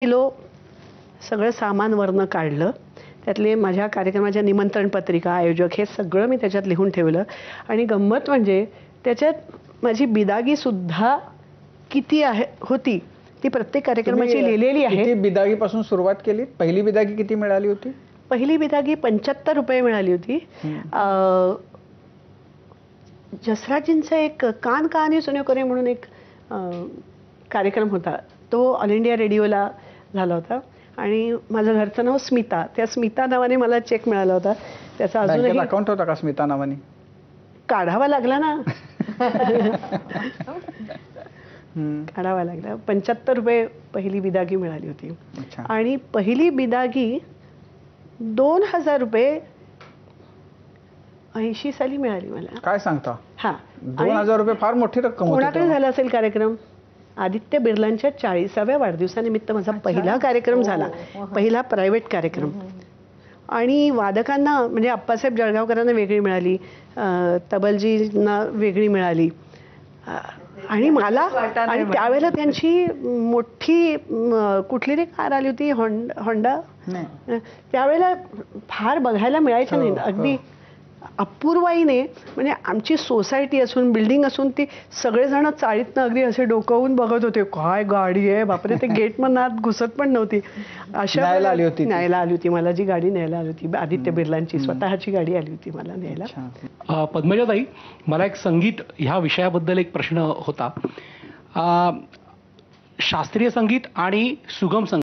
Kilo सगळं सामान वरनं काढलं. त्यातले माझ्या कार्यक्रमाच्या निमंत्रण पत्रिका, आयोजक हे सगळं मी त्याच्यात लिहून ठेवलं आणि गंमत म्हणजे त्याच्यात माझी बिदागीसुद्धा किती होती ती प्रत्येक कार्यक्रमाची लिहिलेली आहे. किती बिदागीपासून सुरुवात केली? पहिली बिदागी किती मिळाली होती? पहिली बिदागी ₹75 मिळाली होती. जसराजींचा एक कान कहानी सुनो करे म्हणून एक कार्यक्रम होता. तो ऑल इंडिया रेडिओला झाला होता आणि माझं घरचं नाव स्मिता. त्या स्मिता नावाने मला चेक मिळाला होता. त्याचा अजूनही अकाउंट होता का स्मिता नावाने? काढावा लागला ना. काढावा लागला. ₹75 पहिली बिदागी मिळाली होती. आणि पहिली बिदागी ₹2000 80 साली मिळाली मला. काय सांगता? हा, ₹2000 फार मोठी रक्कम होती. कोणाकडे झाला असेल कार्यक्रम? आदित्य बिर्लांच्या 40व्या वाढदिवसानिमित्त माझा पहिला कार्यक्रम झाला. पहिला प्रायव्हेट कार्यक्रम. आणि वादकांना म्हणजे अप्पासाहेब जळगावकरांना वेगळी मिळाली, तबलजींना वेगळी मिळाली आणि मला. आणि त्यावेळेला त्यांची मोठी कुठली तरी कार आली होती, होंडा. त्यावेळेला फार बघायला मिळायचं नाही. अगदी अपूर्वाईने म्हणजे आमची सोसायटी असून बिल्डिंग असून ती सगळेजण चाळीतनं अगदी असे डोकावून बघत होते, काय गाडी आहे बापरे. ते गेटमधनं आत घुसत पण नव्हती. अशा न्यायला आली होती मला जी गाडी न्यायला आली होती. आदित्य बिर्लांची स्वतःची गाडी आली होती मला न्यायला. पद्मजाताई, मला एक संगीत ह्या विषयाबद्दल एक प्रश्न होता. शास्त्रीय संगीत आणि सुगम संगीत